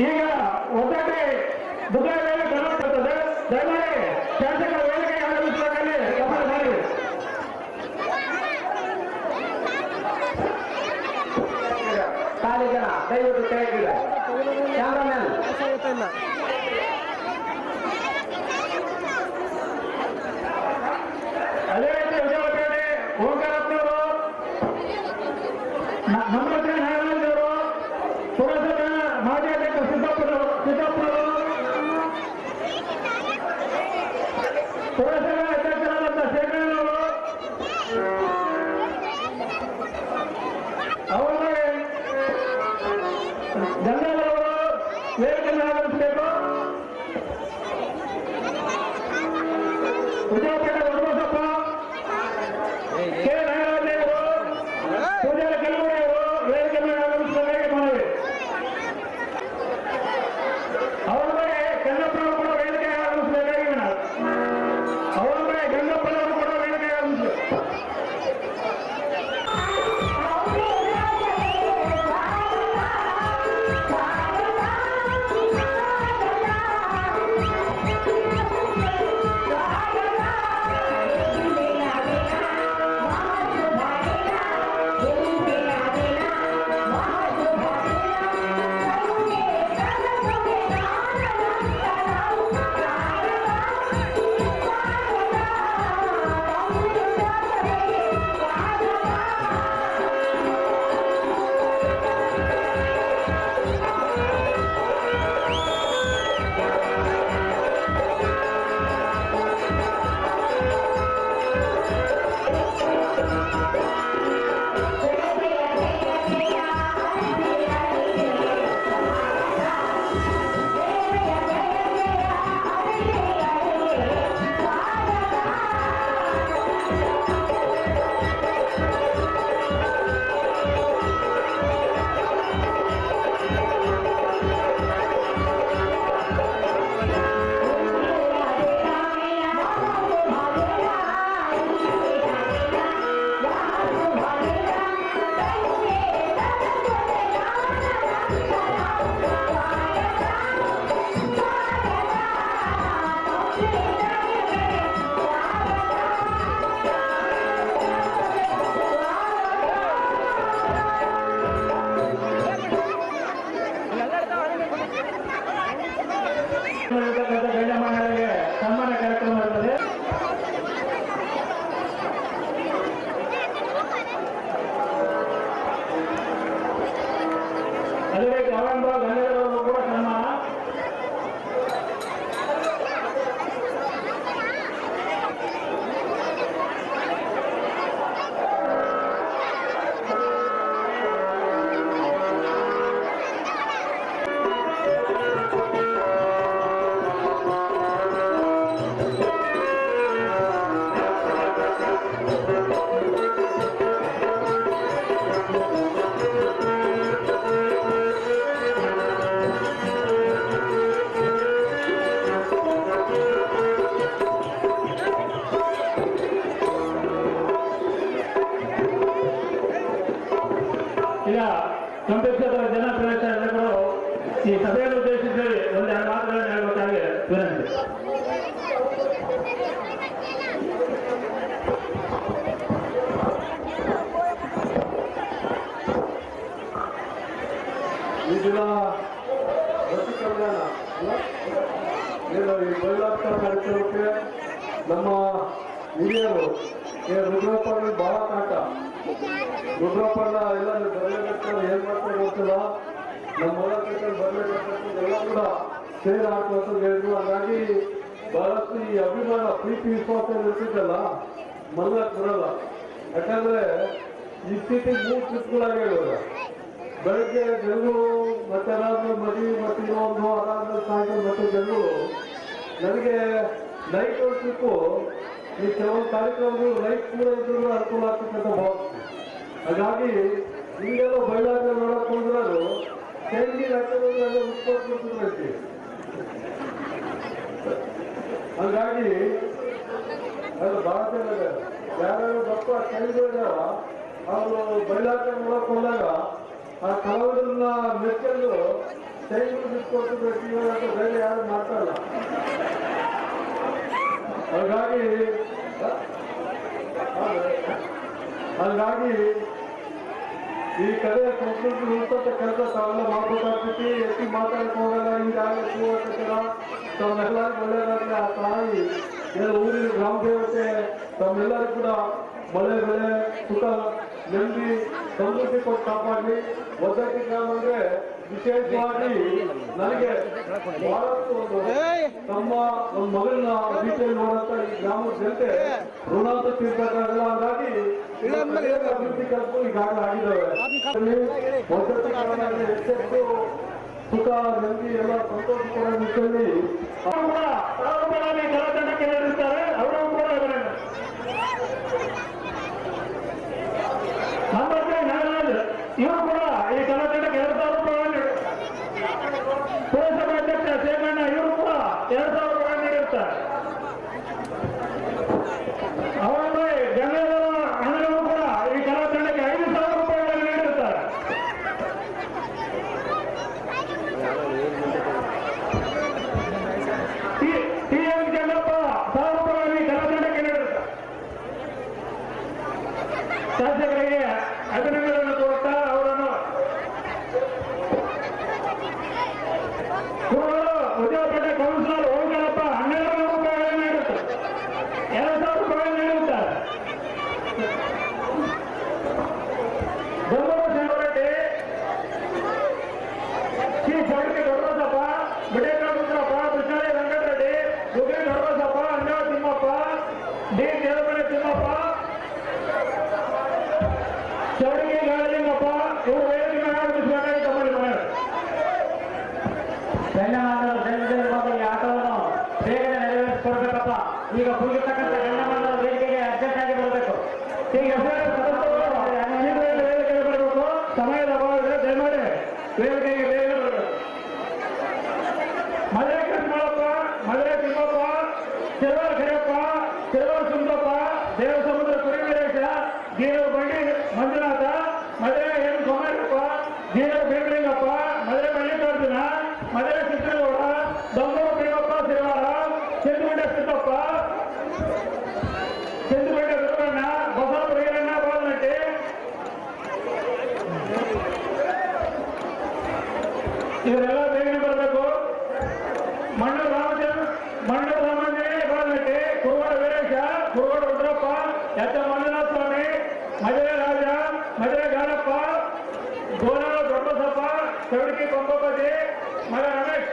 ಈಗ ಒತ್ತಡೆ ದುಬೈ ಬರ್ತದೆ. ದಯಮಾಡಿ ಶಾಸಕರ ವೇದಿಕೆ ಆಗಮಿಸಬೇಕಲ್ಲಿ ಗಮನ ಮಾಡಿ. ಖಾಲಿ ಜನ ದಯವಿಟ್ಟು ಕೆಳಗಿದೆ. ಕ್ಯಾಮ್ರಾಮನ್ ಅದೇ ರೀತಿ ವಿಜಯಪೇಟೆ ಓಂಕಾರಪ್ಪನವರು, ನಮ್ರತೆ ನಾರಾಯಣವರು, ಪುರಸಭೆ ಮಾಜಿ ಅಧ್ಯಕ್ಷ ಸಿದ್ದಪ್ಪನವರು, ಪುರಸಭೆ ಅಧ್ಯಕ್ಷರಾದಂಥ ಶೇಖರನವರು, ಅವರಿಗೆ ಗಂಗಾಧರವರು ವೇದಿಕೆಯನ್ನು ಆಗಮಿಸಬೇಕು. ವಿಜಯಪೇಟೆ ವರಬಸಪ್ಪ, ಕೆ ನಾರಾಯಣವರು, ಪೂಜಾರಿ ಕಲ್ಮೂರಿಯವರು ವೇದಿಕೆಯನ್ನು ಆಗಮಿಸಬೇಕಾಗಿ ಮನವಿ. ಅವರ ಬಗ್ಗೆ ಗಂಗಪ್ಪನವರು ಕೂಡ ವೇದಿಕೆ ಆಗಮಿಸಬೇಕಾಗಿ ಮನವಿ. ಅವರ ಬಗ್ಗೆ ಗಂಗಪ್ಪನವರು ಕೂಡ ವೇದಿಕೆ ಆಗಮಿಸಬೇಕು. ಗಣ್ಯಮಾನ್ಯರಿಗೆ ಸನ್ಮಾನ ಕಾರ್ಯಕ್ರಮ ಇರುತ್ತದೆ. ಅದೇ ರೀತಿ ಅವಂಬ ಗಣ್ಯರವರು ಕೂಡ ಸನ್ಮಾನ. ಈಗ ಸಂಪಕ್ಷೇತರ ಜನಪ್ರದೇಶ ಎಲ್ಲರೂ ಈ ಸಭೆಯನ್ನು ಉದ್ದೇಶಿಸಿ ಒಂದೆರಡು ಮಾತುಗಳನ್ನು ಹೇಳಬೇಕಾಗಿ ವಿನಂತಿ. ಈ ದಿನ ಬಸ್ ಕಲ್ಯಾಣ ಈ ಬಯಲಾಟ ಕಾರ್ಯಕ್ರಮಕ್ಕೆ ನಮ್ಮ ಹಿರಿಯರು ರುದ್ರಪ್ಪನ ಬಹಳ ಕಾಟ. ರುದ್ರಪ್ಪನ ಎಲ್ಲ ಬರಲೇಬೇಕು, ಏನ್ ಮಾಡ್ತಾರೆ ಗೊತ್ತಿಲ್ಲ, ನಮ್ಮ ಹೊಲ ಕಟ್ಕೊಂಡು ಬರ್ಲೇಬೇಕು ಎಲ್ಲ ಕೂಡ ಸೇರಿ ಹಾಕುವಂತ ಹೇಳಿದ್ರು. ಹಾಗಾಗಿ ಬಹಳಷ್ಟು ಈ ಅಭಿಮಾನ ಪ್ರೀತಿ ವಿಶ್ವಾಸ ಇರ್ತಿದ್ದಲ್ಲ ಮಲ್ಲಕ್ಕೆ ಬರಲ್ಲ. ಯಾಕಂದ್ರೆ ಈ ಸ್ಥಿತಿ 3 ಟ್ರಿಪ್ಗಳಾಗಿವಾಗ ಬೆಳಗ್ಗೆ ಜನಗಳು ಮತ್ತೆ ಅದಾದ್ಮೇಲೆ ಮದುವೆ ಮತ್ತೆ ಇನ್ನೊಂದು ಅದಾದ್ಮೇಲೆ ಸಾಯಂಕಾಲ ಮತ್ತೆ ಜನಗಳು. ನನಗೆ ನೈಟ್ ಒಂದು ಟ್ರಿಪ್ಪು ಈ ಕೆಲವೊಂದು ಕಾರ್ಯಕ್ರಮಗಳು ಲೈಟ್ ಕೂಡ ಇದ್ರೂ ಅನುಕೂಲ ಆಗ್ತಕ್ಕಂಥ ಭಾವಿಸ್ತೀನಿ. ಹಾಗಾಗಿ ಹಿಂಗೆಲ್ಲ ಬಯಲಾಟ ನೋಡಕ್ ಬಂದ್ರು ತೆಂಗಿ ಹಾಕೋದ್ರೆಲ್ಲ ಉತ್ಪತ್ತಿ. ಹಾಗಾಗಿ ಅದು ಬಹಳ ಜನ ಯಾರ್ಯಾರು ದಪ್ಪ ಕೈಗಳಿದಾವ ಅವರು ಬಯಲಾಟ ನೋಡಕ್ ಬಂದಾಗ ಆ ಕಲಾವಿದರನ್ನ ಮೆಚ್ಚಲು ಸೈನ್ಗಳು ಬಿಟ್ಕೊಟ್ಟು ಜೀವನ ಅಂತ ಬೇರೆ ಯಾರು ಮಾತಾಡಲ್ಲ. ಹಾಗಾಗಿ ಈ ಕಡೆ ಸಂಸ್ಕೃತಿ ಉಳಿಸೋದ ಕೆಲಸ ತಾವೆಲ್ಲ ಮಾಡ್ಬೇಕಾಗ್ತೈತಿ. ಎತ್ತಿ ಮಾತಾಡಕ್ ಹೋಗಲ್ಲ. ಹಿಂಗಾಗಿ ಸುವರ್ಣ ತಮ್ಮೆಲ್ಲರಿಗೂ ಒಳ್ಳೆಯದಾಗಲಿ. ಆ ತಾಯಿ ಏನು ಊರಿನ ಗ್ರಾಮ ದೇವತೆ ತಮ್ಮೆಲ್ಲರಿಗೂ ಕೂಡ ಮಳೆ ಬೆಳೆ ಸುಖ ನೆಮ್ಮದಿ ಸಮೃದ್ಧಿ ಕೊಟ್ಟು ಕಾಪಾಡಲಿ. ಒದ್ದಟ್ಟಿ ಗ್ರಾಮ ಅಂದ್ರೆ ವಿಶೇಷವಾಗಿ ನನಗೆ ಬಹಳಷ್ಟು ತಮ್ಮ ಒಂದು ಮಗಳನ್ನ ರೀತಿಯಲ್ಲಿ ನೋಡಂತ ಈ ಗ್ರಾಮದ ಜನತೆ ಋಣಾಂತ ತೀರ್ಬೇಕಾಗಲ್ಲ. ಹಾಗಾಗಿ ಅಭಿವೃದ್ಧಿ ಕೆಲಸ ಈಗಾಗಲೇ ಆಗಿದ್ದಾವೆ. ಒದ್ದಟ್ಟಿ ಗ್ರಾಮದಲ್ಲಿ ಹೆಚ್ಚೆಚ್ಚು ಸುಖ ನೆಮ್ಮದಿ ಎಲ್ಲ ಸಂತೋಷ ಕೊಡೋ ನಿಟ್ಟಿನಲ್ಲಿ ಕಲಾತಂಡಕ್ಕೆ ನೀಡಿರ್ತಾರೆ. ಅವರು ಕೂಡ ಇವರು ಕೂಡ ಈ ಕಲಾತಂಡಕ್ಕೆ 2,000 ರೂಪಾಯಿ ಪುರಸಭೆ ಅಧ್ಯಕ್ಷ ಸೇಮಣ್ಣ ಇವರು ಕೂಡ 2,000 ರೂಪಾಯಿ ನೀಡಿರ್ತಾರೆ. ಅವರಲ್ಲಿ ಜನರ ಹಣಗಳು ಕೂಡ ಈ ಕಲಾತಂಡಕ್ಕೆ 5,000 ರೂಪಾಯಿಗಳನ್ನು ನೀಡಿರ್ತಾರೆ. TM ಜನ್ನಪ್ಪ 1,000 ರೂಪಾಯಿ ಕಲಾತಂಡಕ್ಕೆ ನೀಡಿರ್ತಾರೆ. ಶಾಸಕರಿಗೆ ಅಭಿನಂದನೆಗಳನ್ನು ಕೊಡ್ತಾ ಅವರನ್ನು ಉದ್ಯೋಗಪೇಟೆ ಕೌನ್ಸಿಲರ್ ಓಂಕಾರಪ್ಪ 1,200 ರೂಪಾಯಿಗಳನ್ನು ನೀಡುತ್ತಾರೆ. 2,000 ರೂಪಾಯಿ ನೀಡುತ್ತಾರೆ. ಬೆಂಗಳೂರು ಸೇವರೆಡ್ಡಿ ಶ್ರೀ ಚೌಡಕಿ ದೊಡ್ಡಬಸಪ್ಪ, ಬಿಡೇಕರುದ್ರಪ್ಪ, ಕೃಷ್ಣಾರಿ ವೆಂಕಟರೆಡ್ಡಿ, ಗುಗ್ರಿ ದೊಡ್ಡಬಸಪ್ಪ, ಅಂಜಾವ ತಿಮ್ಮಪ್ಪ, ಡಿ ದೇವಮನೆ ತಿಮ್ಮಪ್ಪ, ಚೌಡಕಿ ಗಾಳಿಲಿಂಗಪ್ಪ ಇವರು ವೇದಿಕೆ ಆಗಮಿಸಬೇಕಾಗಿ ತಮ್ಮಲ್ಲಿ ಮನವಿ. ಈ ಆಟವನ್ನು ಬೇಗನೆ ನೆರವೇರಿಸಿಕೊಡ್ಬೇಕಪ್ಪ. ಈಗ ಮುಗಿರ್ತಕ್ಕಂಥ ಗಣ್ಯಮಾನ್ಯರ ವೇದಿಕೆಗೆ ಅರ್ಜೆಂಟ್ ಆಗಿ ಬರಬೇಕು. ಈಗ ವೇದಿಕೆಗೆ ಬರಬೇಕು. ಸಮಯದ ಅಭಾವವಿದೆ. ದಯಮಾಡಿ ವೇದಿಕೆಗೆ ಬೇಗ ಬರಬೇಕು. ಮದುವೆ ಕೃಷ್ಣಪ್ಪ, ಮದುವೆ ತಿಮ್ಮಪ್ಪ, ಸಿಲ್ವರ್ ಖರೆಯಪ್ಪ, ಸಿಲ್ವರ್ ಸುಂದಪ್ಪ, ದೇವಸಮುದ್ರ ಕುರಿವೀರೇಶ, ಗೀರೂರು ಬಂಡಿ ಮಂಜುನಾಥ, ಮದುವೆ ಎನ್ ಸೋಮಯ್ಯಪ್ಪ, ಗೀರೂರು ಬೇಂದ್ರಿಗಪ್ಪ, ಮದುವೆ ಮಲ್ಲಿಕಾರ್ಜುನ, ಮದುವೆ ಚಿತ್ರಗೌಡ, ದೊಂಬೂರು ಭೀಮಪ್ಪ ಸಿರಿವಾರ, ಚಂದ್ರಗುಂಡೆ ಸಿದ್ದಪ್ಪ, ಚಂದ್ರಗುಂಡೆ ದುರ್ಗಣ್ಣ, ಬಸವಪುರ ಈರಣ್ಣ ಬಾಲನಟ್ಟಿ, ಇವರೆಲ್ಲ ಬೇಗನೆ ಬರಬೇಕು. ಮಣ್ಣೂರು ರಾಮಂಜನೇಯ ಬಾಲನಟ್ಟಿ, ಕುರುಗೋಡ ವೀರೇಶ, ಕುರುಗೋಡ ರುದ್ರಪ್ಪ, ಎಚ್ ಮಂಜುನಾಥ ಸ್ವಾಮಿ, ಮದುವೆ ರಾಜ, ಮದುವೆ ಗಾಳಪ್ಪ, ಗೋನಾಳ ದೊಡ್ಡಬಸಪ್ಪ, ಚೌಡಕಿ ಕೊಂಬಪ್ಪಾಜಿ, ಮಗ ರಮೇಶ್,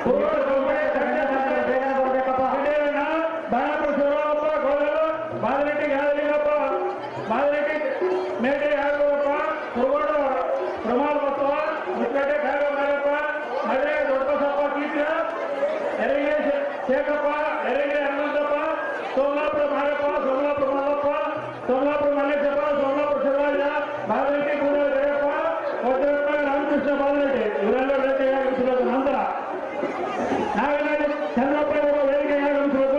ಕುರುಗೋಡ ಬೇಗನೆ ಬರಬೇಕಪ್ಪ. ಸಿದ್ದೇರಣ್ಣ, ಬಾಣಪುರ ಶಿವರಾಮಪ್ಪ, ಗೋಳಲು, ಬಾಲನಟ್ಟಿ ಗಾಳಿಲಿಂಗಪ್ಪ, ಬಾಲನಟ್ಟಿ ಮೇಟೆ ಯಾದವಪ್ಪ, ಕುರುಗೋಡ ಪ್ರಮಾಣ ಬಸವ, ಮುಚ್ಚಪೇಟೆ ಖಾಗಪ್ಪ, ಮದುವೆ ದೊಡ್ಡಬಸಪ್ಪ ಕೀರ್ತಿ, ಎರೆಗೆ ಶೇಖಪ್ಪ, ಎರೆಗೆ ಹನುಮಂತಪ್ಪ, ಸೋಮಲಾಪುರ ಮಾರಪ್ಪ, ಸೋಮಲಾಪುರ ಮಲ್ಲಪ್ಪ, ಸೋಮಲಾಪುರ ಮಲ್ಲೇಶಪ್ಪ, ಸೋಮಲಾಪುರ ಶಿವರಾಜ, ಬಾಲನಟ್ಟಿ ಗೂಡೂರು ಜಯಪ್ಪ, ವಜ್ರಪ್ಪ ರಾಮಕೃಷ್ಣ ಬಾಲನಟ್ಟಿ ಇವರೆಲ್ಲ ವೇದಿಕೆಗೆ ಆಗಮಿಸಬೇಕು. ನಂತರ ನಾಗರಾಜ ಚಂದ್ರಪ್ಪ ಇವರು ವೇದಿಕೆಗೆ ಆಗಮಿಸಬೇಕು.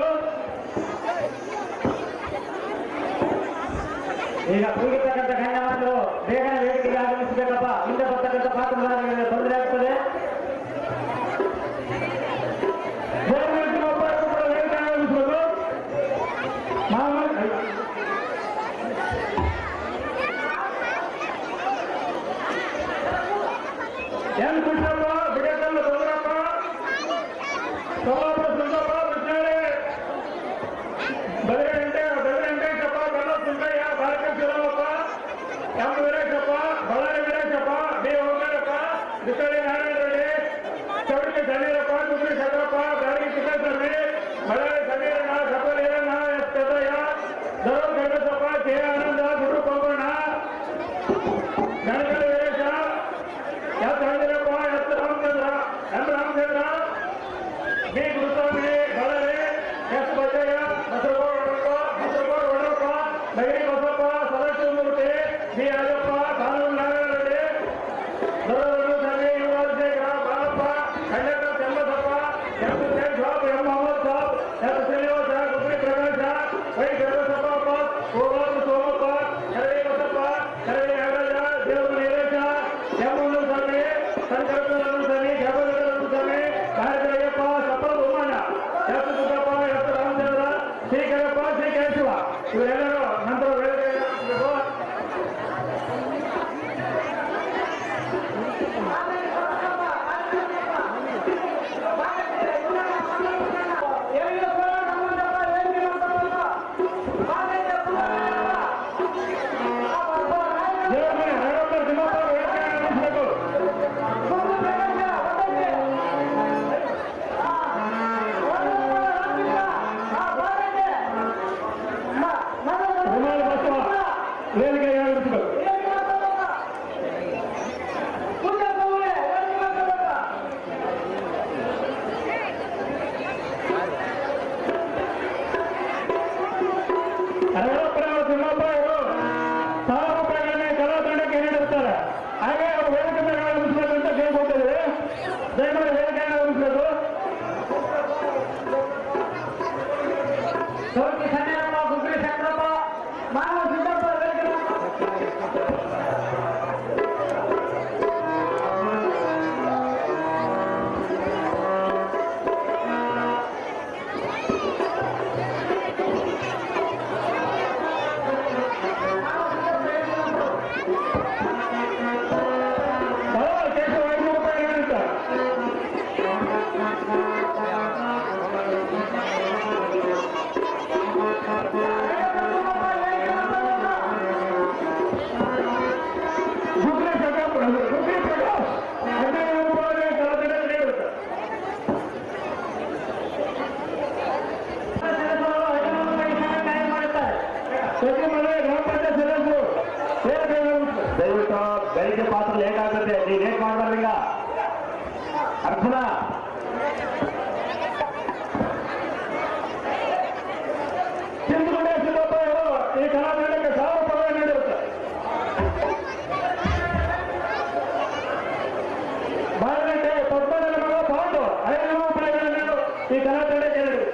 ಈಗ ಮುಗಿರ್ತಕ್ಕಂಥ ಗಣ್ಯಮಾನ್ಯರು ಬೇಗನೆ ವೇದಿಕೆಗೆ ಆಗಮಿಸಬೇಕಪ್ಪ. ಹಿಂದೆ ಬರ್ತಕ್ಕಂಥ ಪಾತ್ರಧಾರಿಗಳಿಗೆ ತೊಂದರೆ ಆಗ್ತದೆ. ಗೋವಿಂದಪ್ಪ ಇವರು ಕೂಡ ವೇದಿಕೆಗೆ ಆಗಮಿಸಬೇಕು. N Krishnappa, Bidakalla Gourappa, Solapura Sundappa, Krishnali, Bedarenteshappa, Kalla Sunkaiah, Balaka Shivaramappa, M Veereshappa, Ballari Veereshappa, B Omkarappa, Bikkalli Narayana Reddy, Choudaki Sameerappa, Kudri Shankarappa, Byadagi Chikkaswamy, Ballari Sameeranna, Kapal Eeranna, S Peddaiah, Darur Kailasappa, K Ananda, Guru Kombanna, Ganakal Veeresha, S Handirappa, S Ramachandra, M Ramachandra, B Guruswamy, Ballari, S Bachchaiah, Basaragouda Odarappa, Nagari Basappa, Sadashivamurthy, B Rajappa, Kanuru Narayana Reddy, Doraguru Swamy, Yuvraj ಶೇಖರ, Balappa, conductor Chandrasappa, M Hussain Sab, M Mohammed Sab, S Srinivasa, Gubbi Prakasha, Y Chandrasappa, Kolar Somappa, Karadi Basappa, Karadi Nagaraja, Devara Veeresha, M ಮುನ್ನೂರು ಸ್ವಾಮಿ, ಬಂದಿದೆ, ನೀವು ಲೇಟ್ ಮಾಡಬಾರ್ದು. ಈಗ ಅರ್ಜುನ ಚಿಂತುಗುಂಡೆ ಸಿದ್ದಪ್ಪ ಅವರು ಈ ಕಲಾತಂಡಕ್ಕೆ 1000 ರೂಪಾಯಿ ನೀಡಿರುತ್ತೆ. ಬಾಳಗಂಟೆ ಪದ್ಮನಾಭ ಮಗ ಪಾಂಡು 500 ರೂಪಾಯಿಗಳನ್ನು ಈ ಕಲಾತಂಡಕ್ಕೆ ನೀಡಿದೆ.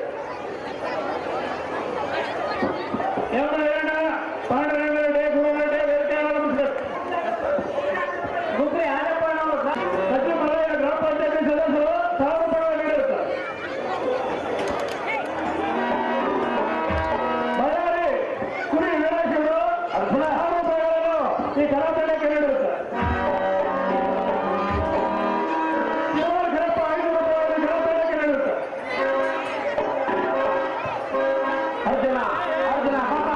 ಪಾಂಡುರಂಗರೆಡ್ಡಿ ಗುರುರೆಡ್ಡಿ ವೇದಿಕೆ ಆರಂಭಿಸಿದರು. ಗುಬ್ರಿ ಆರಪ್ಪನವರು ಸಚಿವರಾಯ ಗ್ರಾಮ ಪಂಚಾಯತಿ ಸದಸ್ಯರು 1000 ರೂಪಾಯಿ ನೀಡಿರುತ್ತಾರೆ. ಬಳ್ಳಾರಿ ಕುಡಿ ವೀರೇಶ್ವರು 1000 ರೂಪಾಯಿಗಳನ್ನು ಈ ಕಲಾತಂಡಕ್ಕೆ ನೀಡಿರುತ್ತಾರೆ. ಶಿವಮೊಗ್ಗ ಕರಪ್ಪ 500 ರೂಪಾಯಿಗಳನ್ನು ಕಲಾತಂಡಕ್ಕೆ ನೀಡಿರುತ್ತಾರೆ. ಅರ್ಜುನ ಅರ್ಜುನ ಪಾಪ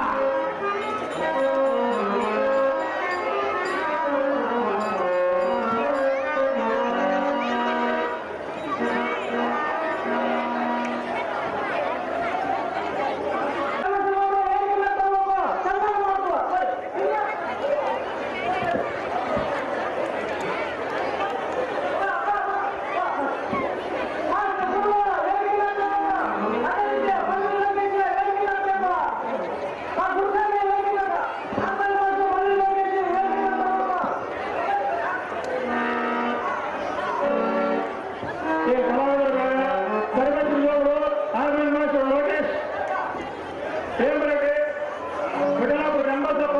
ಈ ಕಲಾವಿದರುಗಳ ಕರಿಮಂತ್ರಿಯವರು ಆರ್ಮಿ ಮಾಸ್ಟರ್ ಲೋಕೇಶ್ ಹೇಮರೆಡ್ಡಿ ವಿಠಲಾಪುರ ಜಂಬಸಪ್ಪ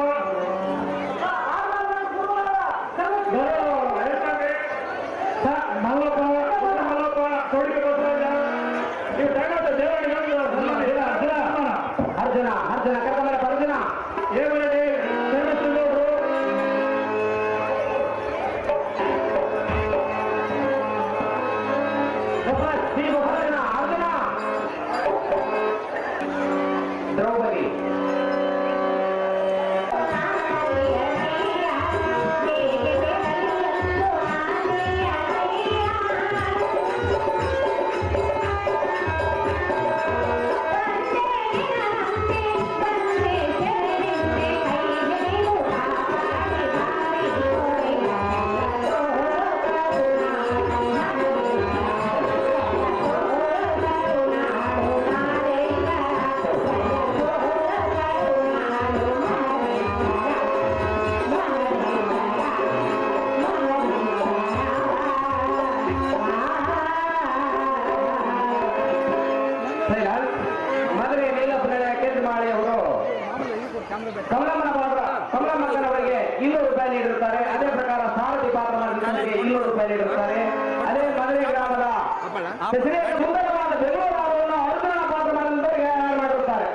ಮಲ್ಲಪ್ಪ ಮಲ್ಲಪ್ಪ ತೋಡಿಕೆ ಬಸವರಾಜ ಈ ತಂಡದ ದೇವರಿಗೆ ಅರ್ಜುನ ಅರ್ಜುನ ಕರ್ಕೊಂಬರ ಅರ್ಜುನ ಹೇಮರೆಡ್ಡಿ ಚಂದ್ರಶೇಖರವರು ಅರ್ಜುನ ಅರ್ಜುನ ದ್ರೌಪದಿ ಮದುವೆ ನೀಲಪುರ ಕೇಂದ್ರಮಾಳಿ ಅವರು ಕಮಲಮ್ಮನವರಿಗೆ 200 ರೂಪಾಯಿ ನೀಡಿರುತ್ತಾರೆ. ಅದೇ ಪ್ರಕಾರ ಸಾರಥಿ ಪಾತ್ರ ಮಾಡಿದ್ದಕ್ಕೆ 200 ರೂಪಾಯಿ ನೀಡಿರುತ್ತಾರೆ. ಅದೇ ಮದುವೆ ಗ್ರಾಮದ ಸುಂದರವಾದ ಬೆಂಗಳೂರು ಅವರನ್ನು ಅರ್ಜುನ ಪಾತ್ರ ಮಾಡಿದವರಿಗೆ ಮಾಡಿರುತ್ತಾರೆ.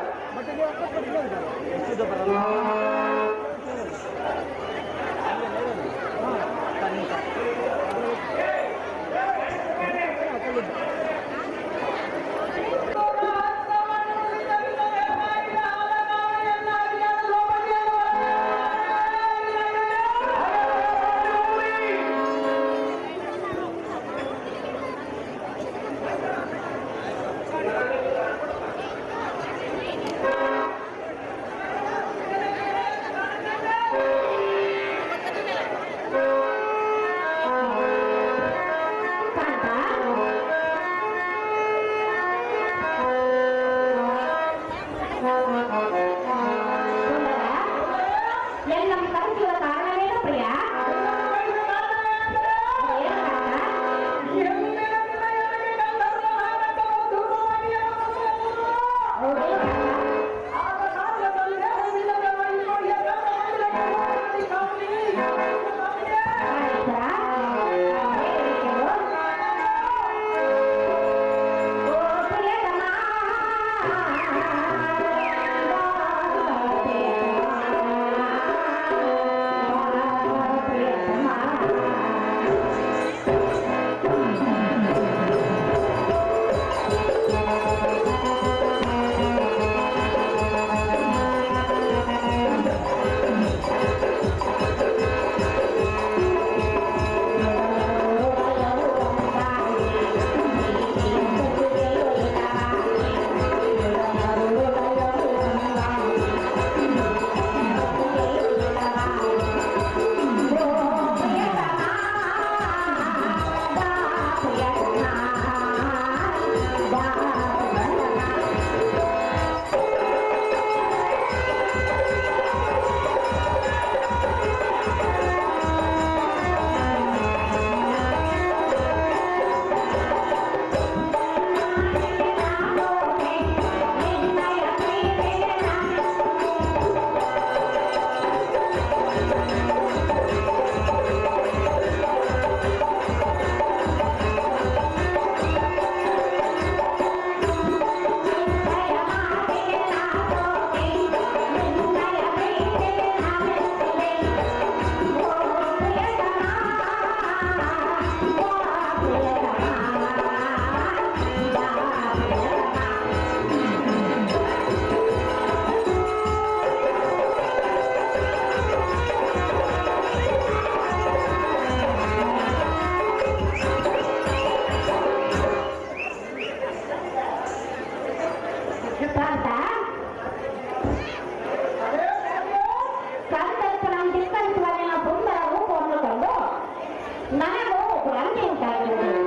ನನಗೂ ಭ್ರಾಂತಿ ಉಂಟಾಗಿರುವುದು.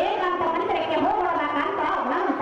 ಏಕಾಂತ ಮಂದಿರಕ್ಕೆ ಹೋಗೋಣಕ್ಕಂತ ಮನಂತ.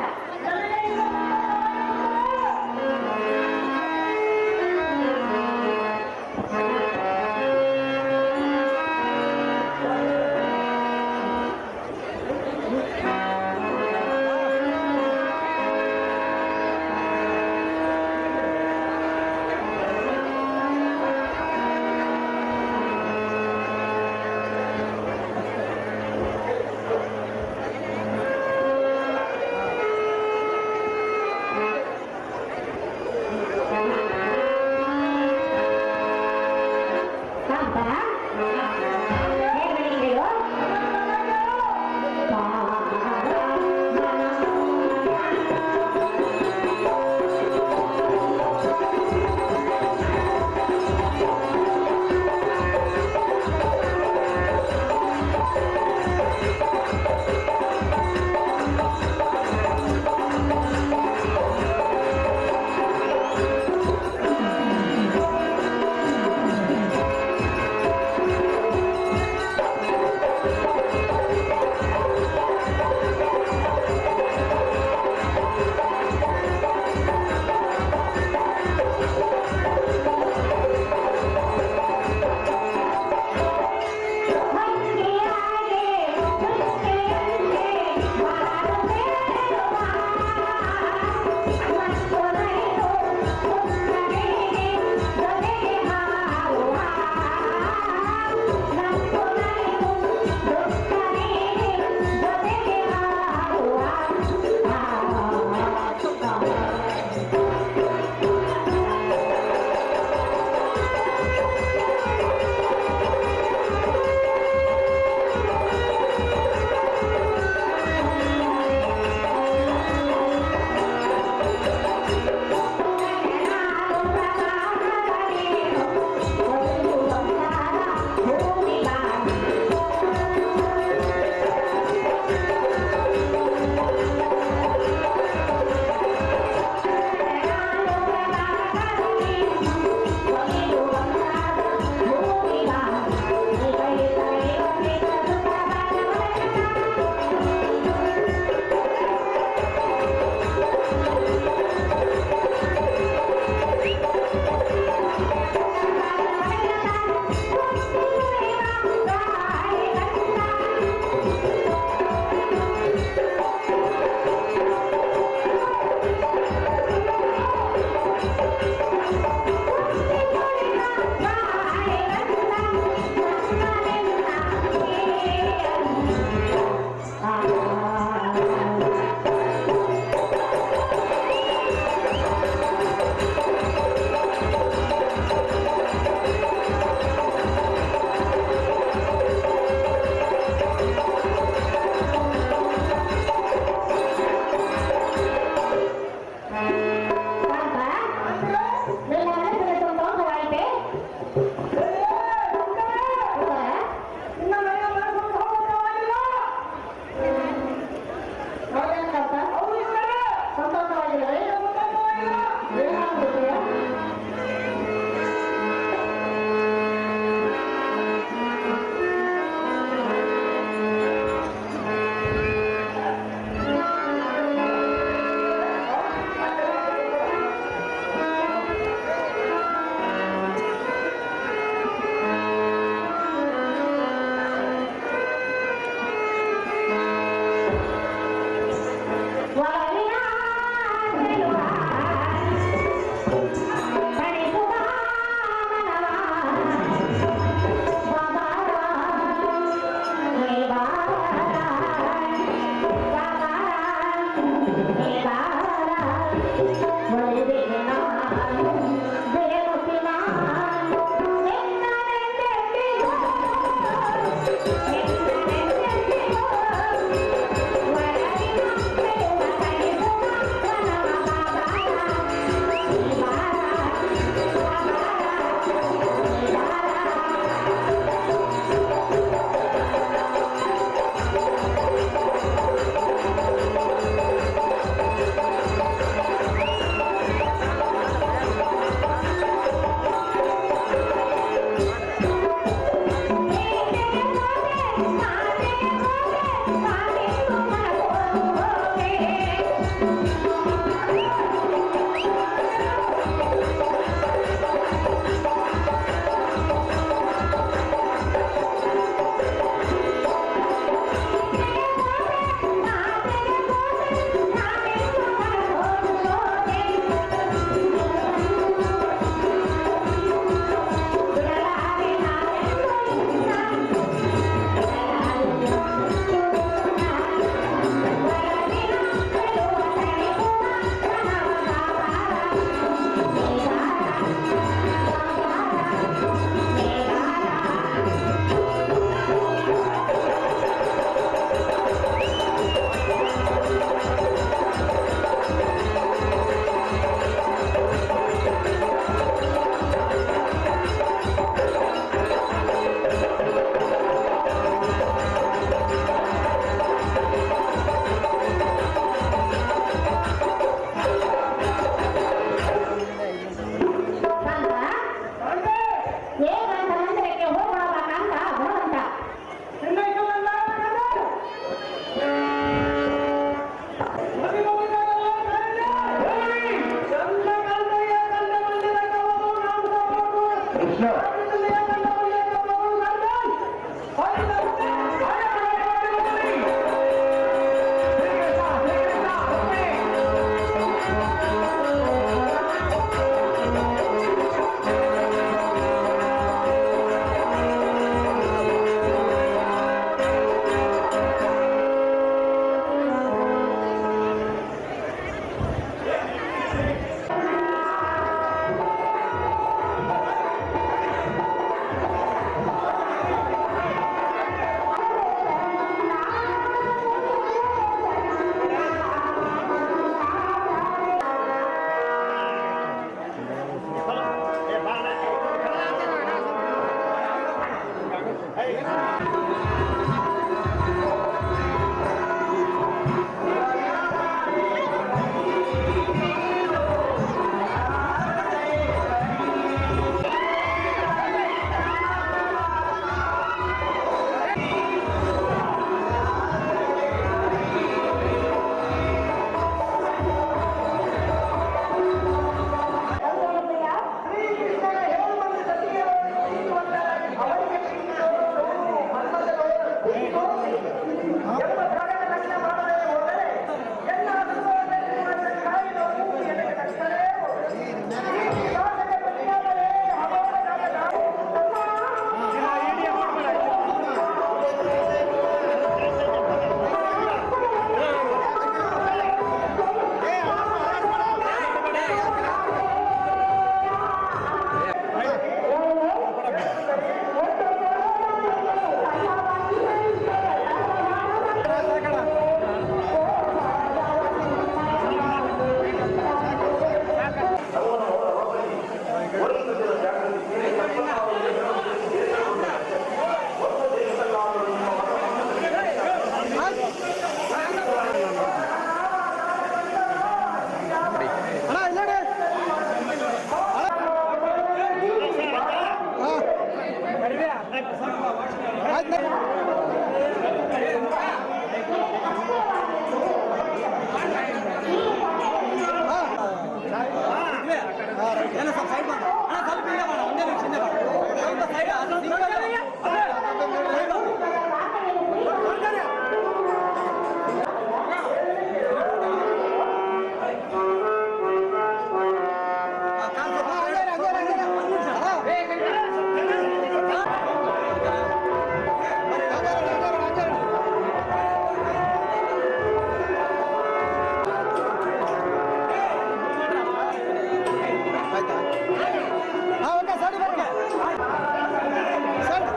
ಸರ್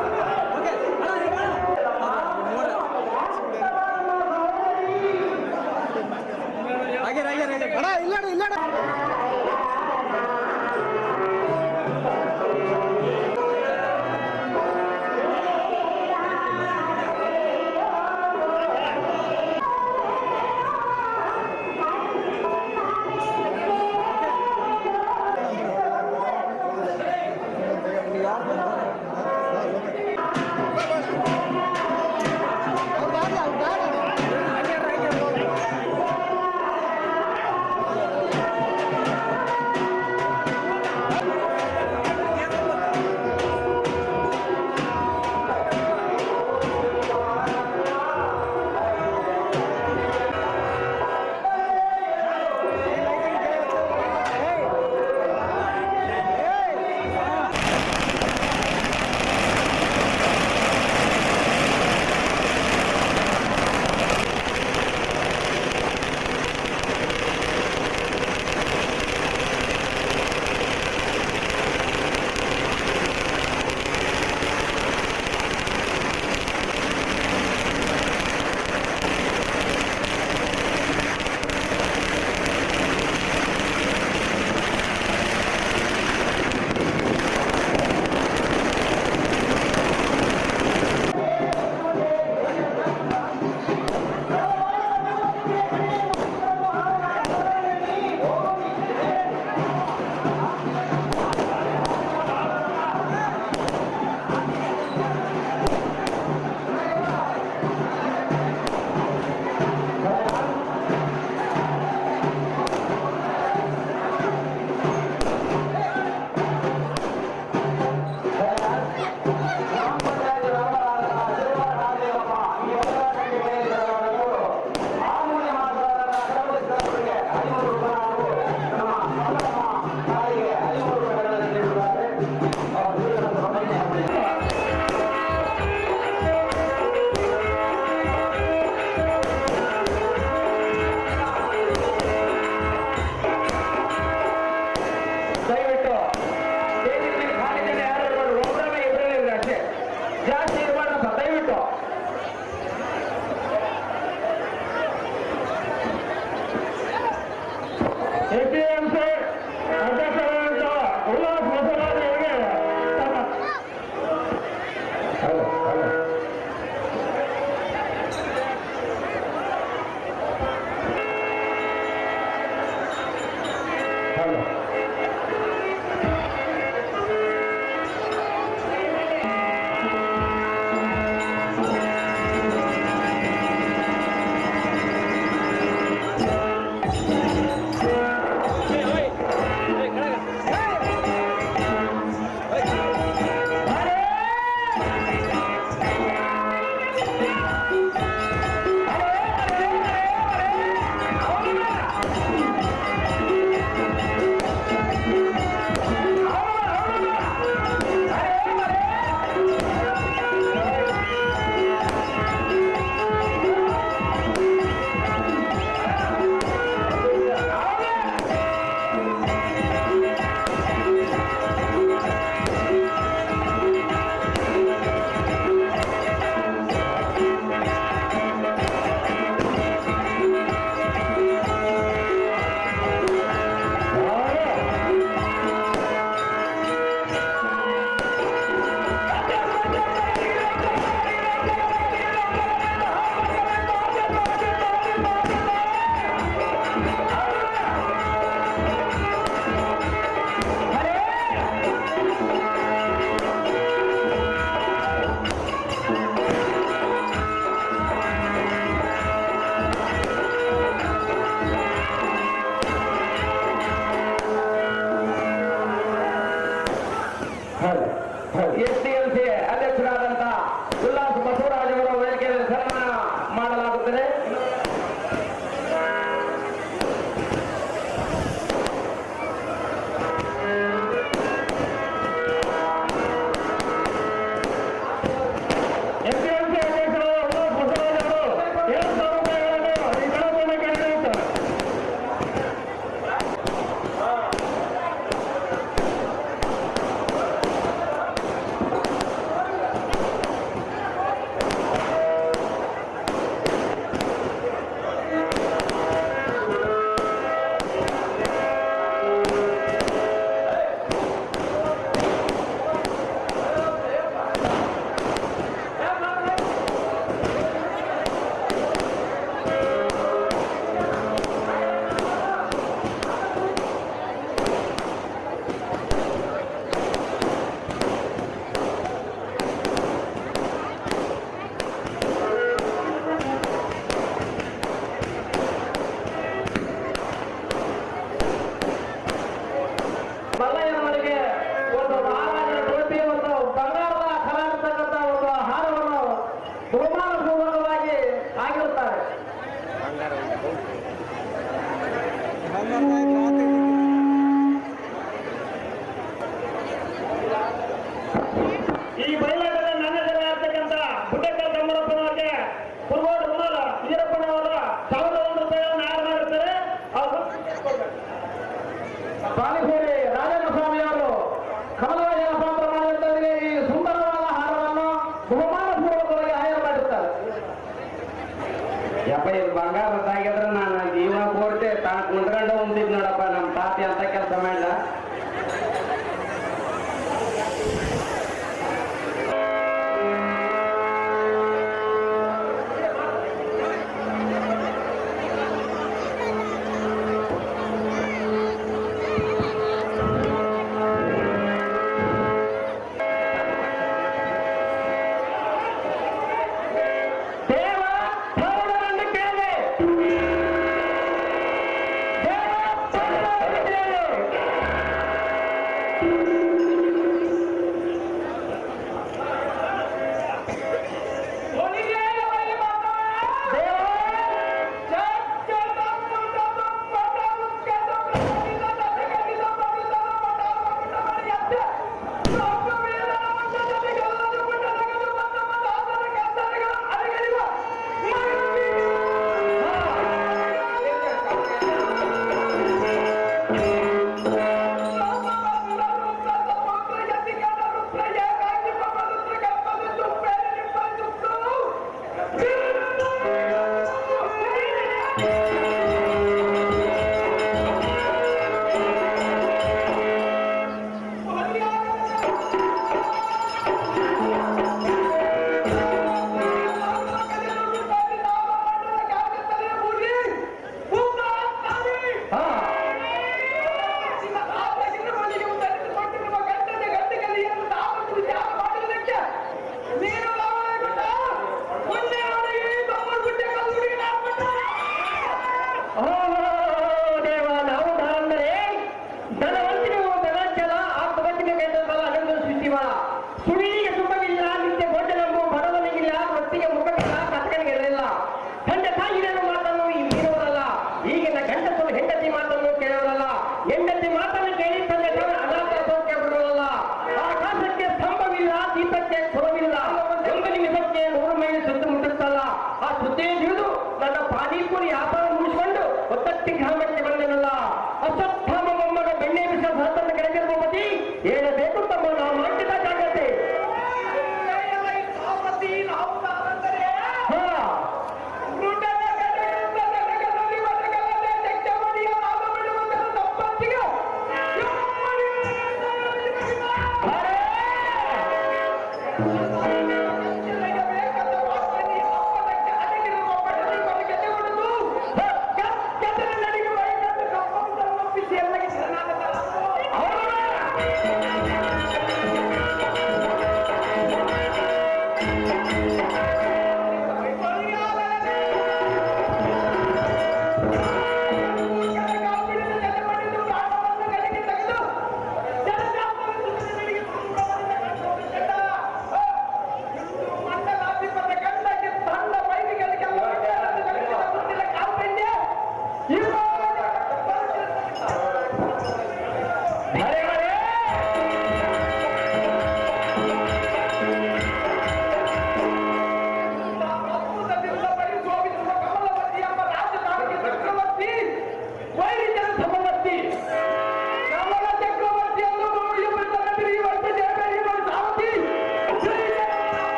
ಯಪ್ಪ ಇದು ಬಂಗಾರದಾಗಿದ್ರೆ ನಾನು ಜೀವ ಕೊಡ್ತೆ ತಾನು ಕುಂತ್ಕೊಂಡು ಉಂಟಿದ್ ನೋಡಪ್ಪ ನಮ್ಮ ತಾತಿ ಅಂತ ಕೆಲಸ ಮಾಡಿದ.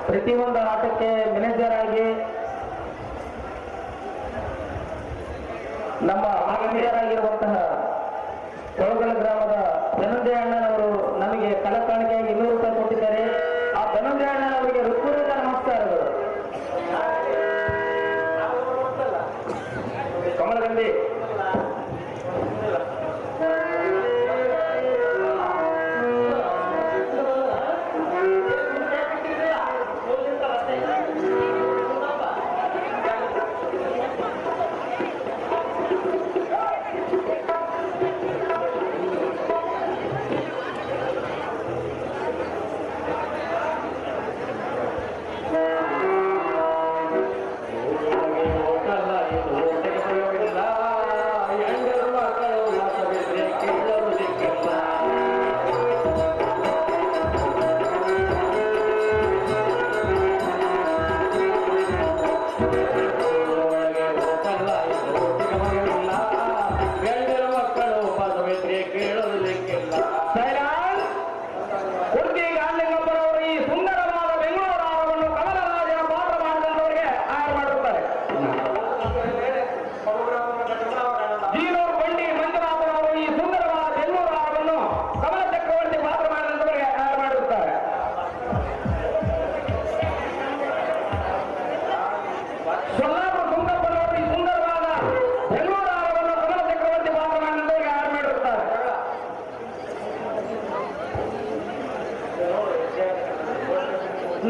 ಪ್ರತಿಯೊಂದು ಆಟಕ್ಕೆ ಮ್ಯಾನೇಜರ್ ಆಗಿ ನಮ್ಮ ಆತ್ಮೀಯರಾಗಿರುವಂತಹ ಕೊಳಗಲ ಗ್ರಾಮದ ಧನಂಜಯ ಅಣ್ಣನವರು ನಮಗೆ ಕಲಾಕಾಣಿಕೆಯಾಗಿ 200 ರೂಪಾಯಿ ಕೊಟ್ಟಿದ್ದಾರೆ. ಆ ಧನಂಜಯ ಅಣ್ಣನವರಿಗೆ ಹೃತ್ಪೂರ್ವಕ ನಮಸ್ಕಾರಗಳು. ಕಮಲಗಂಡಿ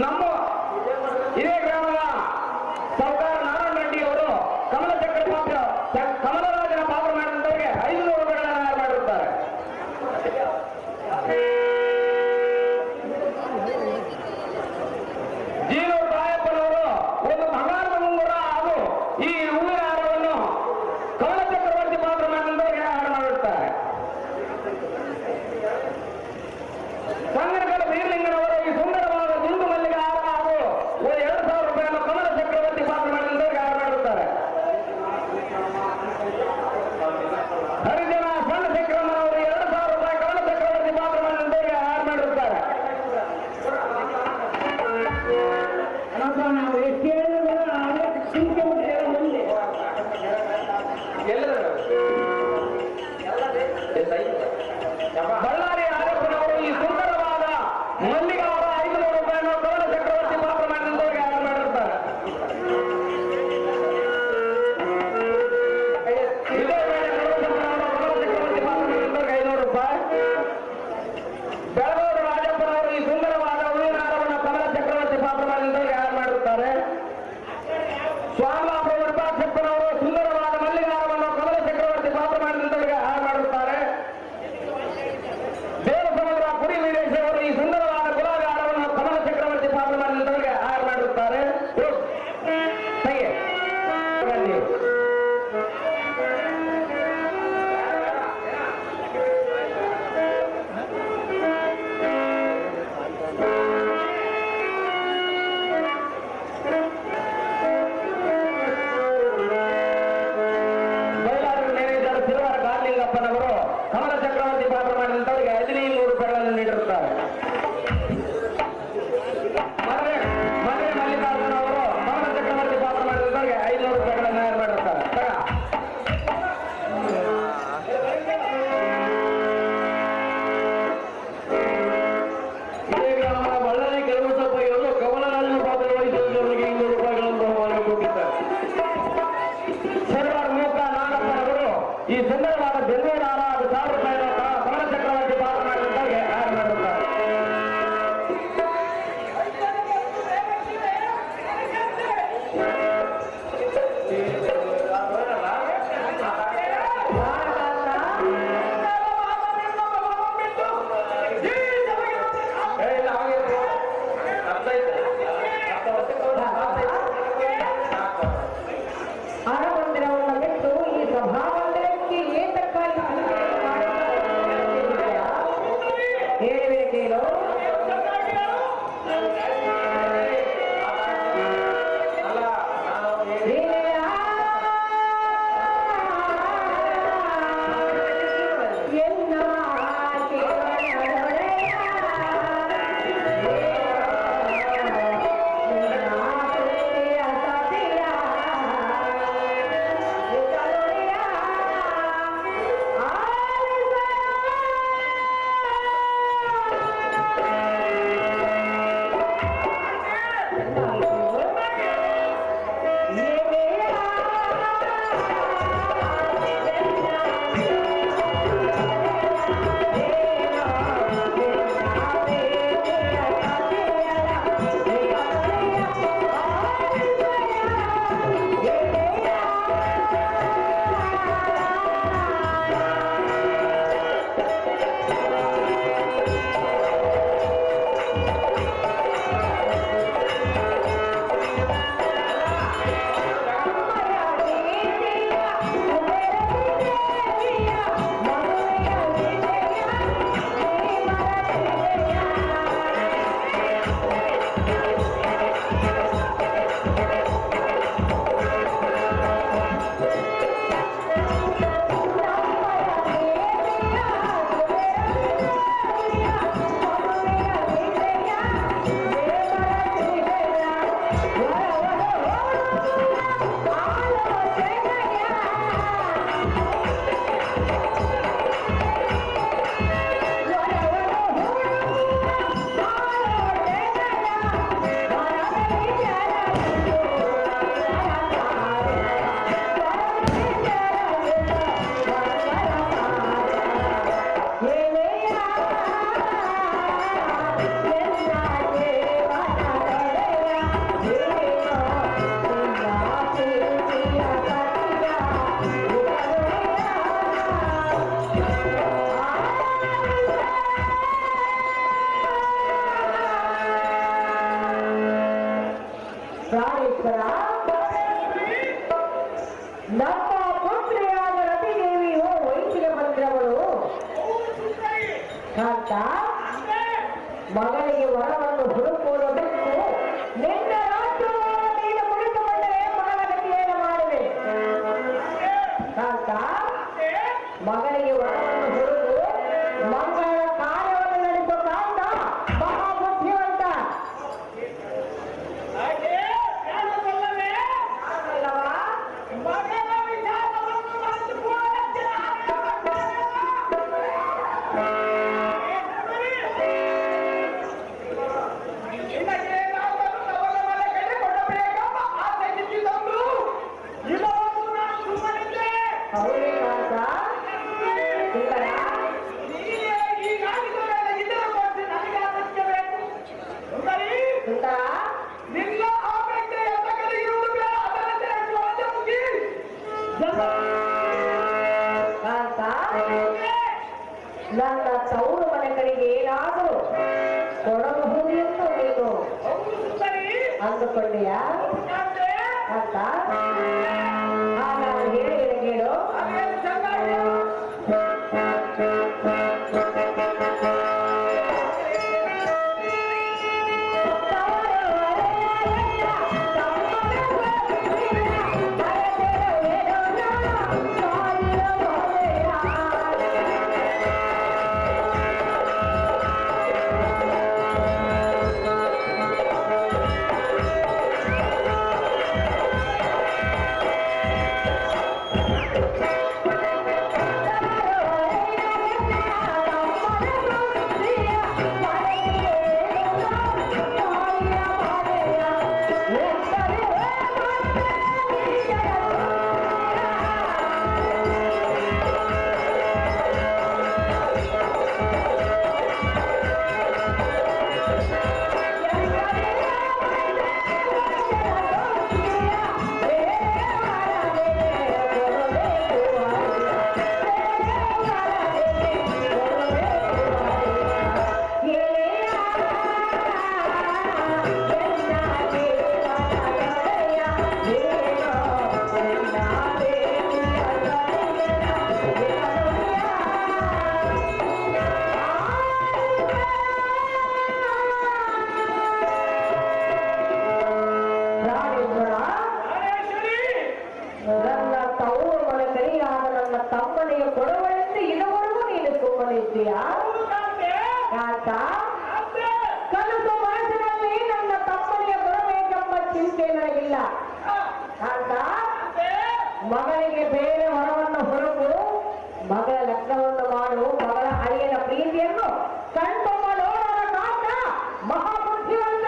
ನಮ್ಮ ಇದೇ ಗ್ರಾಮದ ಸರ್ಕಾರ ನಾರಾಯಣ ರೆಡ್ಡಿ ಅವರು ಕಮಲ ಚಕ್ರ ಪಾತ್ರ ಕಮಲರಾಜನ ಪಾತ್ರ ಮಾಡಿದಂತವರಿಗೆ 500 ರೂಪಾಯಿಗಳನ್ನು ಮಾಡಿರುತ್ತಾರೆ. ಜೀನೂರು ರಾಯಪ್ಪನವರು ಒಂದು ಬಂಗಾರದ ಮುಂಗುರ ಹಾಗೂ ಈ ಹೂವಿನ ಹಾರವನ್ನು ಕಮಲ ಚಕ್ರವರ್ತಿ ಪಾತ್ರ ಮಾಡಿದಂತವರಿಗೆ ಹಾರ ಮಾಡಿರುತ್ತಾರೆ. ಸಂಗನಕಲ ವೀರಲಿಂಗನವರು ಈ ಸುಂದರವಾದ ದುಂಡು ಮಲ್ಲಿಗೆ ಹಾರ ಹಾಗೂ 2,000 ರೂಪಾಯಿಯನ್ನು ಕಮಲ ಚಕ್ರವರ್ತಿ ಪಾತ್ರ ಮಾಡಿದಂತವರಿಗೆ ಹಾರ ಮಾಡಿರುತ್ತಾರೆ. ಹರಿಜನ ಸಣ್ಣ ಚಕ್ರಮ್ಮನವರು 2,000 ರೂಪಾಯಿ ಕಮಲ ಚಕ್ರವರ್ತಿ ಪಾತ್ರ ಮಾಡಿದಂತವರಿಗೆ ಹಾರ ಮಾಡಿರುತ್ತಾರೆ. ನಾವು ಎಷ್ಟು ಹೇಳಿದ್ರು ಬಳ್ಳಾರಿ ಆರಪ್ಪನವರು ಈ ಸುಂದರವಾದ ಮಲ್ಲಿಗೆ ಹಾರ 500 ರೂಪಾಯಿಯನ್ನು ಕಮಲ ಚಕ್ರವರ್ತಿ ಪಾತ್ರ ಮಾಡಿದಂತವರಿಗೆ ಹಾರ ಮಾಡಿರುತ್ತಾರೆ. ಇದೇ ವೇಳೆ ಕಮಲ ಚಕ್ರವರ್ತಿ ಪಾತ್ರ ಮಾಡಿದಂತವರಿಗೆ 500 ರೂಪಾಯಿ. ಬೆಳಗೂರು ರಾಜಪ್ಪನವರು ಈ ಸುಂದರವಾದ ಹೂವಿನ ಹಾರವನ್ನು ಕಮಲ ಚಕ್ರವರ್ತಿ ಪಾತ್ರ ಮಾಡಿದಂತವರಿಗೆ ಹಾರ ಮಾಡಿರುತ್ತಾರೆ. ಸ್ವಾಮಿಲಾಭ ವಿರೂಪಾಕ್ಷಪ್ಪನವರು ಸುಂದರವಾದ ಮಲ್ಲಿಗೆ ಹಾರವನ್ನು ಕಮಲ ಚಕ್ರವರ್ತಿ ಪಾತ್ರ ಮಾಡಿದಂತವರಿಗೆ ಹಾರ ಮಾಡಿರುತ್ತಾರೆ. ದೇವಸಮುದ್ರ ಕುಡಿ ವೀರೇಶ್ವರವರು ಈ ಸುಂದರವಾದ ಗುಲಾಬಿ ಹಾರವನ್ನು ಕಮಲ ಚಕ್ರವರ್ತಿ ಪಾತ್ರ ಮಾಡಿದಂತವರಿಗೆ ಹಾರ ಮಾಡಿರುತ್ತಾರೆ. ಬಳ್ಳಾರಿ ಮ್ಯಾನೇಜರ್ ಸಿಲ್ವರ್ ಗಾರ್ಲಿಂಗಪ್ಪನವರು ಕಮಲ ಚಕ್ರವರ್ತಿ ಪಾತ್ರ ಮಾಡಿದಂತವರಿಗೆ 1500 ರೂಪಾಯಿಗಳನ್ನು ನೀಡಿರುತ್ತಾರೆ. ಮದುವೆ ಮಲ್ಲಿಕಾರ್ಜುನ ಅವರು ಕಮಲ ಚಕ್ರವರ್ತಿ ಪಾತ್ರ ಮಾಡಿದಂತವರಿಗೆ 500 ರೂಪಾಯಿಗಳನ್ನು ನೇರ ಮಾಡಿರುತ್ತಾರೆ. ಇದೇ ಗ್ರಾಮದ ಬಳ್ಳಾರಿ ಕೆಲವು ಕಮಲರಾಜನ ಪಾತ್ರ ವಹಿಸಿದವರಿಗೆ 200 ರೂಪಾಯಿಗಳನ್ನು ಬಹುಮಾನ ಕೊಟ್ಟಿದ್ದಾರೆ. ಸರ್ವಾರ್ ಮೂಕ ನಾಗಪ್ಪನವರು ಈ ಸುಂದರವಾದ ಬೆಂಗಳೂರು ಹಾರ 1,000 ರೂಪಾಯಿಯನ್ನು ಕಮಲ ಚಕ್ರವರ್ತಿ ಪಾತ್ರ ಮಾಡಿದಂತವರಿಗೆ ಹಾರ ಮಾಡಿರುತ್ತಾರೆ. ಹಣ ಬಂದಿರವನ್ನು ಬಿಟ್ಟು ಈ ಸಭಾಮಂದಿರಕ್ಕೆ ಏಕ ನಮ್ಮ ಪುತ್ರಿಯಾದ ರತಿದೇವಿಯು ವಯಸ್ಸಿಗೆ ಬಂದಿರವಳು ಕಾಂತ ಮಗಳಿಗೆ ವರವನ್ನು ಹುಡುಕುವುದು ಬಿಟ್ಟು ನಿನ್ನ ರಾಜ್ಯವನ್ನು ನೀನು ಕುಳಿತುಕೊಂಡರೆ ಮಗನ ಗತಿಯನ್ನು ಮಾಡುವೆ ಕಾಂತ ಮಗಳಿಗೆ ವರವನ್ನು ಹುಡುಕು ಮಂಗಳ ಕಾರ್ಯವನ್ನು ನಡೆಸುವ ಕಾಂತ ಮಹಾಬುದ್ಧಿವಂತ ನನ್ನ ತವರು ಮನೆ ಕಡೆಗೆ ಏನಾದರೂ ಕೊಡಬಹುದು ಎಂದು ನೀನು ಅಂದುಕೊಂಡೆಯಾ ಅಂತ ನಾನು ಹೇಳಿ ಕೇಳು ನನ್ನ ತವರು ಮನೆ ಕರಿಯಾದ ನನ್ನ ತಮ್ಮನಿಗೆ ಕೊಡುವಂತೆ ಇದುವರೆಗೂ ನೀನು ಸುಮ್ಮನಿದ್ದೀಯಾ ಕಾಂತ ಕನಸು ಮನಸ್ಸಿನಲ್ಲಿ ನನ್ನ ತಮ್ಮನಿಗೆ ಕೊಡಬೇಕೆಂಬ ಚಿಂತೆ ನನಗಿಲ್ಲ ಕಾಂತ ಮಗನಿಗೆ ಬೇರೆ ಹೊರವನ್ನು ಹುಡುಕು ಮಗಳ ಲಗ್ನವನ್ನು ಮಾಡು ಮಗಳ ಅಳಿಯನ ಪ್ರೀತಿಯನ್ನು ಕಣ್ತುಂಬ ನೋಡೋಣ ಕಾಂತ ಮಹಾಬುದ್ಧಿವಂತ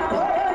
Oh,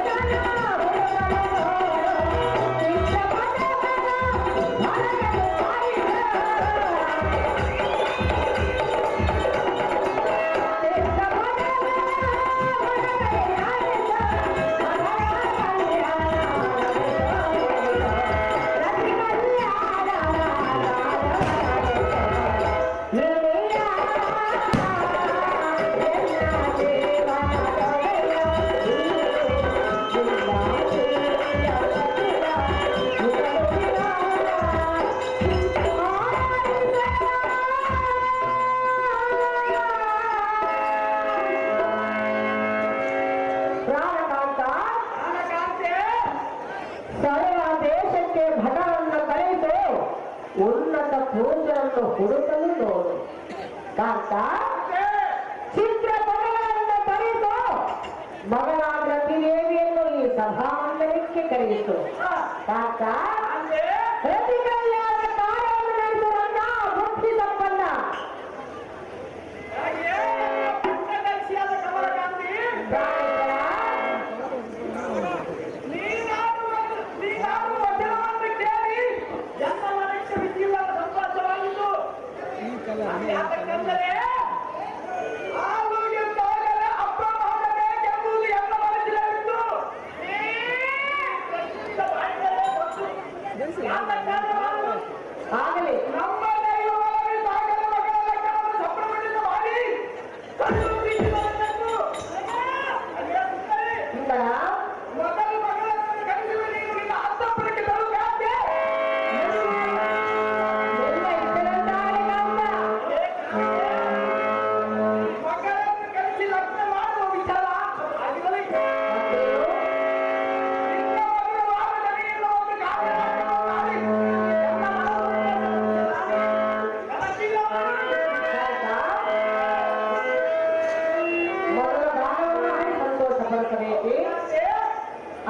ಹುಡುಕಲು ನೋಡು ಕಾಂತ ಚಿತ್ರಪಟಗಳನ್ನು ತರಿಸು ಮಗಳಾದ ದೇವಿಯನ್ನು ಈ ಸಭಾಮಂದಿರಕ್ಕೆ ಕರೆಯಿತು ಕಾಂತ ಪ್ರತಿ ಕಲ್ಯಾಣ ಕಾರ್ಯವನ್ನು ನಡೆಸುವಂತ ಬುದ್ಧಿ ಸಂಪನ್ನ ಆಗಲಿ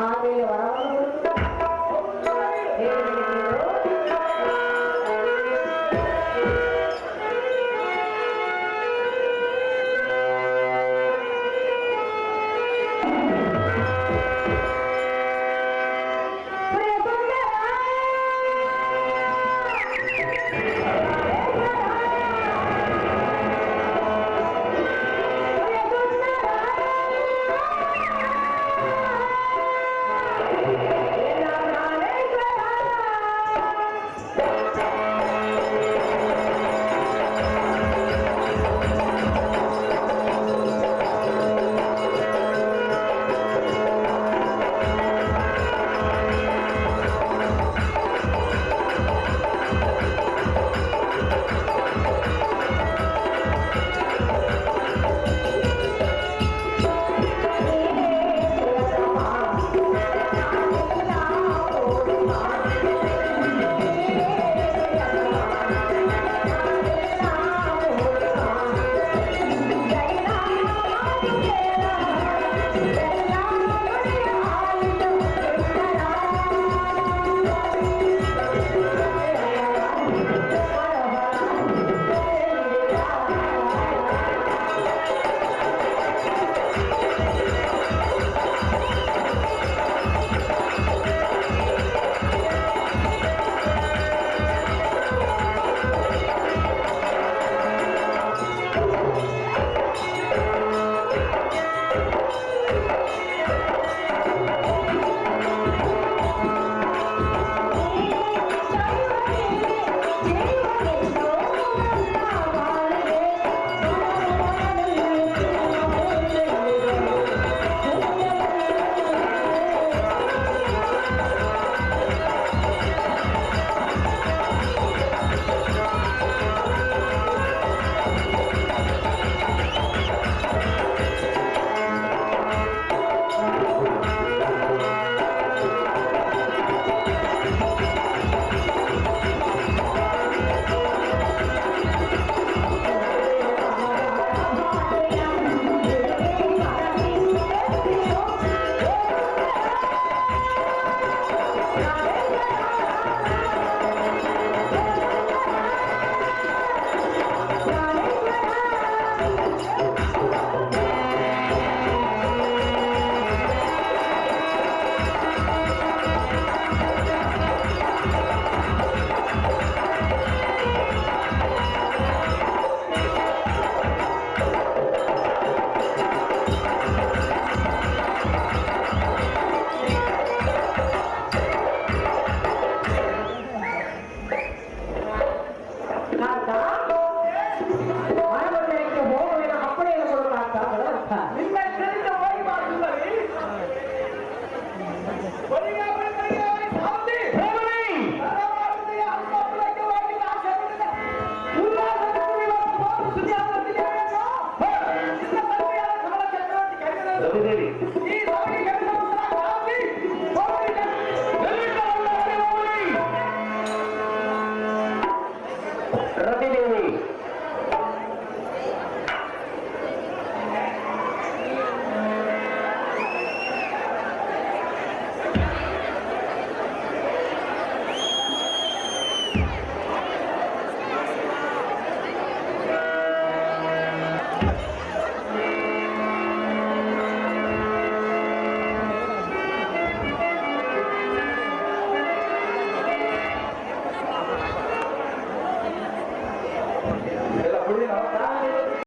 ಆಮೇಲೆ ವರವನ್ನು